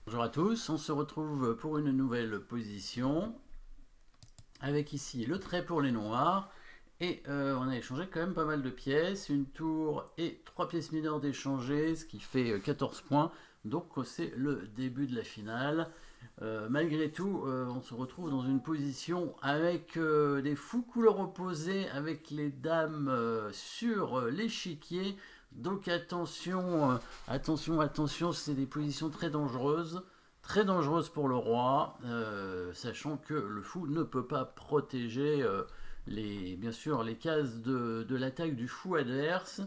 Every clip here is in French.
Bonjour à tous, on se retrouve pour une nouvelle position avec ici le trait pour les noirs et on a échangé quand même pas mal de pièces, une tour et 3 pièces mineures d'échanger, ce qui fait 14 points, donc c'est le début de la finale. Malgré tout, on se retrouve dans une position avec des fous couleurs opposées, avec les dames sur l'échiquier. Donc attention, attention, c'est des positions très dangereuses pour le roi, sachant que le fou ne peut pas protéger bien sûr les cases de l'attaque du fou adverse.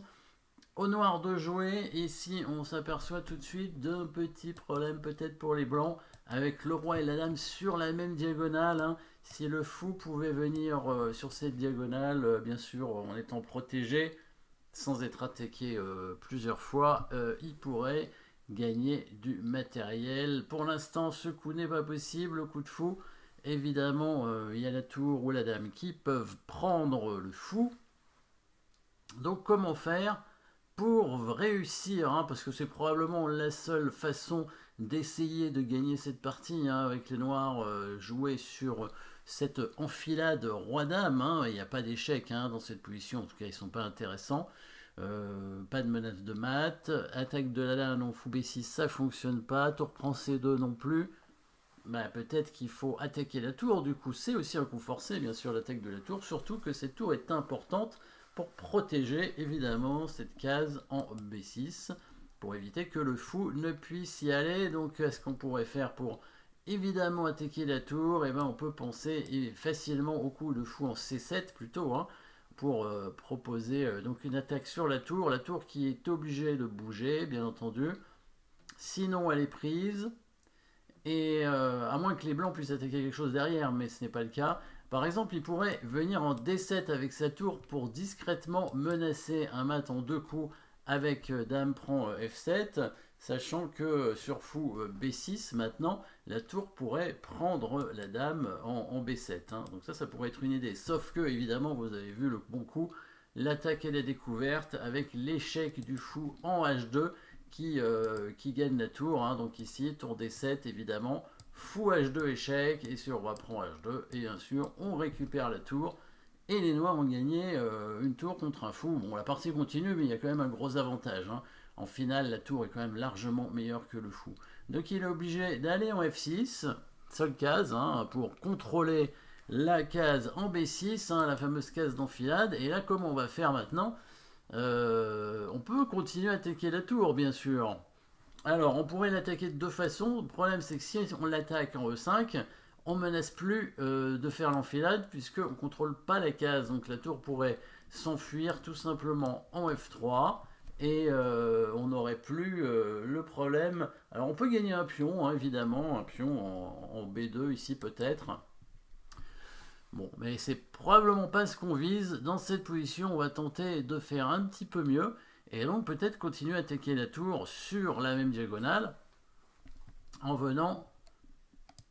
Au noir de jouer, ici on s'aperçoit tout de suite d'un petit problème peut-être pour les blancs, avec le roi et la dame sur la même diagonale. Hein. Si le fou pouvait venir sur cette diagonale, bien sûr en étant protégé, sans être attaqué plusieurs fois, il pourrait gagner du matériel. Pour l'instant, ce coup n'est pas possible, le coup de fou. Évidemment, il y a la tour ou la dame qui peuvent prendre le fou. Donc comment faire pour réussir, hein, parce que c'est probablement la seule façon d'essayer de gagner cette partie, hein, avec les noirs jouer sur cette enfilade roi-dame. Hein, il n'y a pas d'échec hein, dans cette position, en tout cas ils ne sont pas intéressants. Pas de menace de mat. Attaque de la dame en fou B6, ça fonctionne pas. Tour prend C2 non plus. Bah, peut-être qu'il faut attaquer la tour. Du coup, c'est aussi un coup forcé, bien sûr, l'attaque de la tour. Surtout que cette tour est importante pour protéger, évidemment, cette case en B6. Pour éviter que le fou ne puisse y aller. Donc, qu'est-ce qu'on pourrait faire pour évidemment attaquer la tour? Et ben, on peut penser facilement au coup de fou en C7 plutôt, hein, pour proposer donc une attaque sur la tour qui est obligée de bouger, bien entendu. Sinon, elle est prise. Et à moins que les blancs puissent attaquer quelque chose derrière, mais ce n'est pas le cas. Par exemple, il pourrait venir en D7 avec sa tour pour discrètement menacer un mat en 2 coups avec dame prend F7, sachant que sur fou B6, maintenant, la tour pourrait prendre la dame en B7. Hein. Donc ça pourrait être une idée. Sauf que, évidemment, vous avez vu le bon coup, l'attaque et la découverte avec l'échec du fou en H2 qui gagne la tour. Hein. Donc ici, tour D7, évidemment, fou H2 échec, et sur roi prend H2, et bien sûr, on récupère la tour. Et les noirs ont gagné une tour contre un fou. Bon, la partie continue, mais il y a quand même un gros avantage. Hein. En finale, la tour est quand même largement meilleure que le fou. Donc il est obligé d'aller en F6, seule case, hein, pour contrôler la case en B6, hein, la fameuse case d'enfilade. Et là, comment on va faire maintenant? On peut continuer à attaquer la tour, bien sûr. Alors, on pourrait l'attaquer de deux façons. Le problème, c'est que si on l'attaque en E5, on ne menace plus de faire l'enfilade, puisqu'on ne contrôle pas la case. Donc la tour pourrait s'enfuir tout simplement en F3, et on n'aurait plus le problème. Alors, on peut gagner un pion, hein, évidemment, un pion en B2 ici peut-être. Bon, mais c'est probablement pas ce qu'on vise. Dans cette position, on va tenter de faire un petit peu mieux. Et donc peut-être continuer à attaquer la tour sur la même diagonale en venant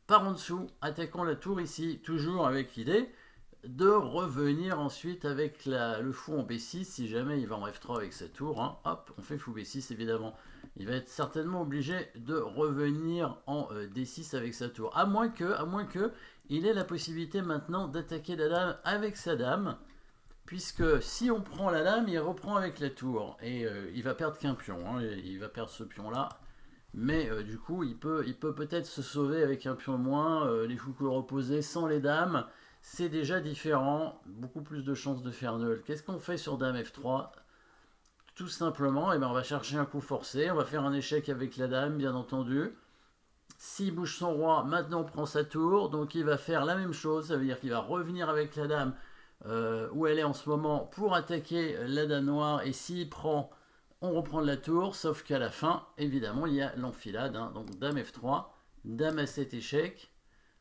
par en dessous, attaquant la tour ici, toujours avec l'idée de revenir ensuite avec le fou en B6 si jamais il va en F3 avec sa tour. Hein. Hop, on fait fou B6 évidemment. Il va être certainement obligé de revenir en D6 avec sa tour. À moins que il ait la possibilité maintenant d'attaquer la dame avec sa dame. Puisque si on prend la dame, il reprend avec la tour. Et il va perdre qu'un pion. Hein, il va perdre ce pion-là. Mais du coup, il peut peut-être se sauver avec un pion moins. Les fous couleurs opposés sans les dames, c'est déjà différent. Beaucoup plus de chances de faire nul. Qu'est-ce qu'on fait sur dame F3? Tout simplement, on va chercher un coup forcé. On va faire un échec avec la dame, bien entendu. S'il bouge son roi, maintenant on prend sa tour. Donc il va faire la même chose. Ça veut dire qu'il va revenir avec la dame où elle est en ce moment pour attaquer la dame noire. Et s'il prend, on reprend de la tour. Sauf qu'à la fin, évidemment, il y a l'enfilade. Hein. Donc dame F3, dame A7 échec.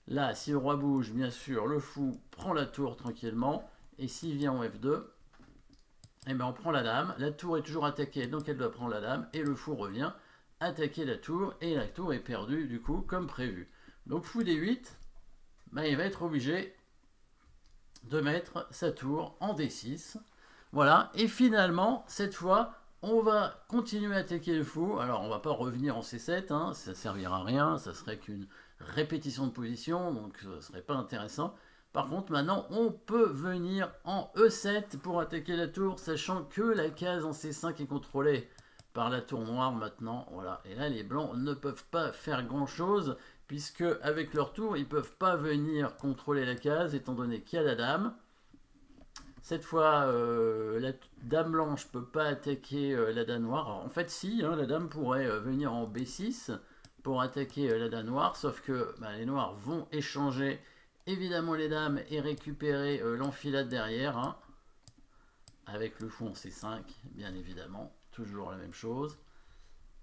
Là, si le roi bouge, bien sûr, le fou prend la tour tranquillement. Et s'il vient en F2, eh ben on prend la dame. La tour est toujours attaquée, donc elle doit prendre la dame. Et le fou revient attaquer la tour. Et la tour est perdue, du coup, comme prévu. Donc fou D8, ben, il va être obligé de mettre sa tour en D6. Voilà. Et finalement, cette fois, On va continuer à attaquer le fou. Alors, on va pas revenir en C7, hein, ça servira à rien, ça serait qu'une répétition de position, donc ce serait pas intéressant. Par contre, maintenant, on peut venir en E7 pour attaquer la tour, sachant que la case en C5 est contrôlée par la tour noire maintenant. Voilà. Et là, les blancs ne peuvent pas faire grand-chose, puisque avec leur tour, ils ne peuvent pas venir contrôler la case, étant donné qu'il y a la dame. Cette fois, la dame blanche ne peut pas attaquer la dame noire. Alors, en fait, si, hein, la dame pourrait venir en B6 pour attaquer la dame noire, sauf que les noirs vont échanger évidemment les dames et récupérer l'enfilade derrière, hein, avec le fou en C5, bien évidemment, toujours la même chose.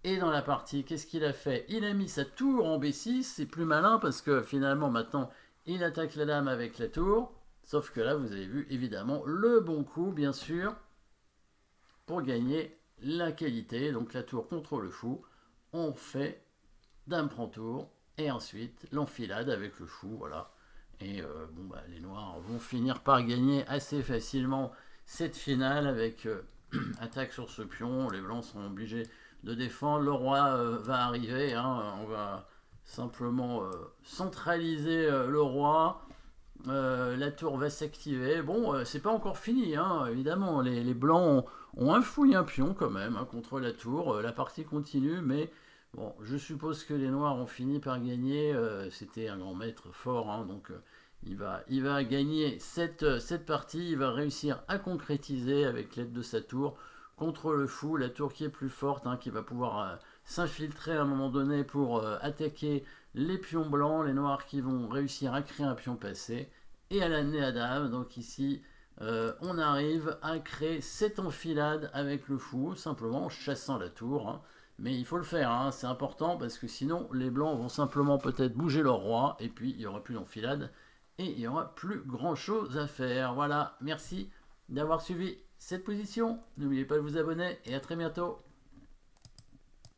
Et dans la partie, qu'est-ce qu'il a fait? Il a mis sa tour en B6, c'est plus malin parce que finalement maintenant il attaque la dame avec la tour. Sauf que là, vous avez vu, évidemment, le bon coup, bien sûr, pour gagner la qualité. Donc la tour contre le fou, on fait dame prend tour, et ensuite l'enfilade avec le fou, voilà. Et les noirs vont finir par gagner assez facilement cette finale avec attaque sur ce pion. Les blancs sont obligés de défendre. Le roi va arriver, hein, on va simplement centraliser le roi. La tour va s'activer. Bon, c'est pas encore fini, hein, évidemment. Les blancs ont un fouille un pion quand même hein, contre la tour. La partie continue, mais bon, je suppose que les noirs ont fini par gagner. C'était un grand maître fort, hein, donc il va gagner cette partie. Il va réussir à concrétiser avec l'aide de sa tour contre le fou. La tour qui est plus forte, hein, qui va pouvoir s'infiltrer à un moment donné pour attaquer les pions blancs, les noirs qui vont réussir à créer un pion passé, et à l'amener à dame. Donc ici, on arrive à créer cette enfilade avec le fou, simplement en chassant la tour. Hein. Mais il faut le faire, hein, c'est important, parce que sinon, les blancs vont simplement peut-être bouger leur roi, et puis il n'y aura plus d'enfilade, et il n'y aura plus grand-chose à faire. Voilà, merci d'avoir suivi cette position. N'oubliez pas de vous abonner, et à très bientôt.